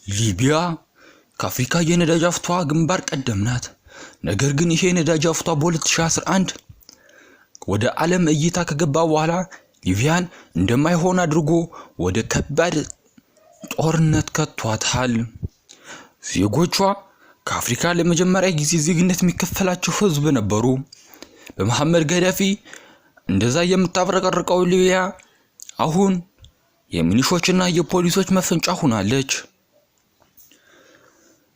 ሊቢያ ከአፍሪካ የነዳጅ አፍቷ ግንባር ቀደም ናት። ነገር ግን ይሄ ነዳጅ አፍቷ በ2011 ወደ ዓለም እይታ ከገባ በኋላ ሊቢያን እንደማይሆን አድርጎ ወደ ከባድ ጦርነት ከቷታል። ዜጎቿ ከአፍሪካ ለመጀመሪያ ጊዜ ዜግነት የሚከፈላቸው ህዝብ ነበሩ። በመሐመድ ጋዳፊ እንደዛ የምታብረቀርቀው ሊቢያ አሁን የሚሊሾችና የፖሊሶች መፈንጫ ሆናለች።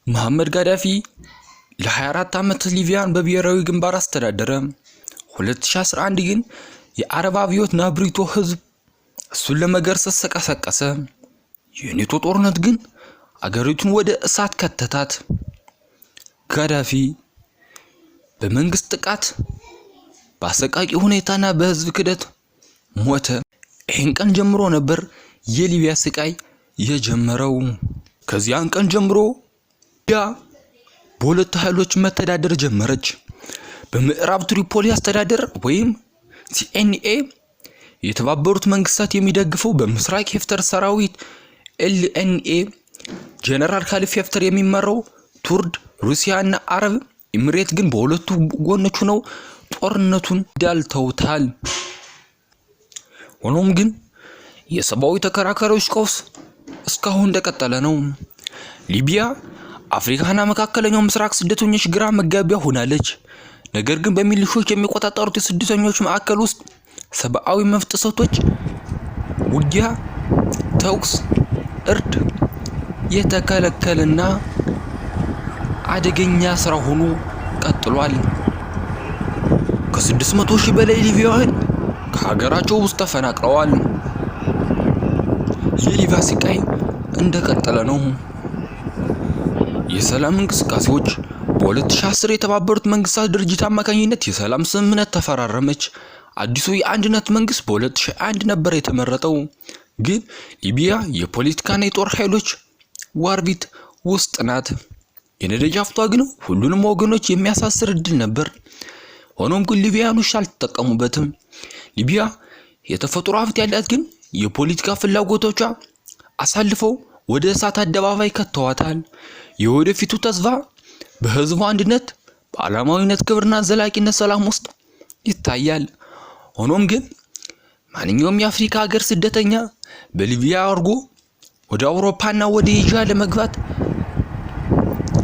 መሐመድ ጋዳፊ ለ24 ዓመት ሊቢያን በብሔራዊ ግንባር አስተዳደረ። 2011 ግን የአረብ አብዮት ናብሪቶ ህዝብ እሱን ለመገርሰስ ተቀሰቀሰ። የኔቶ ጦርነት ግን አገሪቱን ወደ እሳት ከተታት። ጋዳፊ በመንግስት ጥቃት በአሰቃቂ ሁኔታና በህዝብ ክደት ሞተ። ይህን ቀን ጀምሮ ነበር የሊቢያ ስቃይ የጀመረው። ከዚያን ቀን ጀምሮ በሁለት ኃይሎች መተዳደር ጀመረች። በምዕራብ ትሪፖሊ አስተዳደር ወይም ሲኤንኤ የተባበሩት መንግስታት የሚደግፈው በምስራቅ ሄፍተር ሰራዊት ኤልኤንኤ ጀነራል ካሊፋ ሄፍተር የሚመራው ቱርድ ሩሲያና አረብ ኤሚሬት ግን በሁለቱ ጎኖች ነው ጦርነቱን ዳልተውታል። ሆኖም ግን የሰብአዊ ተከራካሪዎች ቀውስ እስካሁን እንደቀጠለ ነው። ሊቢያ አፍሪካና መካከለኛው ምስራቅ ስደተኞች ግራ መጋቢያ ሆናለች። ነገር ግን በሚሊሾች የሚቆጣጠሩት የስደተኞች ማዕከል ውስጥ ሰብአዊ መብት ጥሰቶች፣ ውጊያ፣ ተኩስ፣ እርድ የተከለከለና አደገኛ ስራ ሆኖ ቀጥሏል። ከ600 ሺህ በላይ ሊቢያውያን ከሀገራቸው ውስጥ ተፈናቅለዋል። የሊቢያ ስቃይ እንደቀጠለ ነው። የሰላም እንቅስቃሴዎች በ2010 የተባበሩት መንግስታት ድርጅት አማካኝነት የሰላም ስምምነት ተፈራረመች። አዲሱ የአንድነት መንግስት በ2001 ነበር የተመረጠው። ግን ሊቢያ የፖለቲካና የጦር ኃይሎች ዋርቢት ውስጥ ናት። የነዳጅ አፍቷ ግን ሁሉንም ወገኖች የሚያሳስር እድል ነበር። ሆኖም ግን ሊቢያኖች አልተጠቀሙበትም። ሊቢያ የተፈጥሮ ሀብት ያላት ግን የፖለቲካ ፍላጎቶቿ አሳልፈው ወደ እሳት አደባባይ ከተዋታል። የወደፊቱ ተስፋ በህዝቡ አንድነት፣ በዓላማዊነት፣ ክብርና ዘላቂነት ሰላም ውስጥ ይታያል። ሆኖም ግን ማንኛውም የአፍሪካ ሀገር ስደተኛ በሊቢያ አርጎ ወደ አውሮፓና ወደ ኤዥያ ለመግባት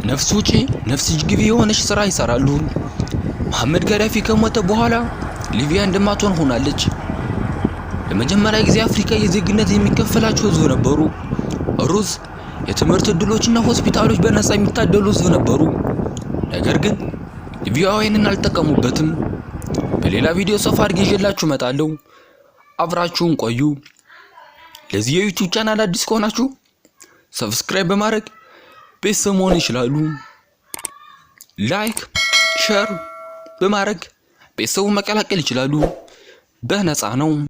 ነፍስ ውጪ ነፍስ ግቢ የሆነች ስራ ይሰራሉ። መሐመድ ጋዳፊ ከሞተ በኋላ ሊቢያ እንደማትሆን ሆናለች። ለመጀመሪያ ጊዜ አፍሪካ የዜግነት የሚከፈላቸው ህዝብ ነበሩ። ሩዝ፣ የትምህርት ዕድሎችና ሆስፒታሎች በነፃ የሚታደሉ ህዝብ ነበሩ። ነገር ግን ሊቢያውያንን አልተጠቀሙበትም። በሌላ ቪዲዮ ሰፋ አድርጌ ይዤላችሁ እመጣለሁ። አብራችሁን ቆዩ። ለዚህ የዩቲዩብ ቻናል አዲስ ከሆናችሁ ሰብስክራይብ በማድረግ ቤተሰብ መሆን ይችላሉ። ላይክ፣ ሼር በማድረግ ቤተሰቡን መቀላቀል ይችላሉ። በነፃ ነው።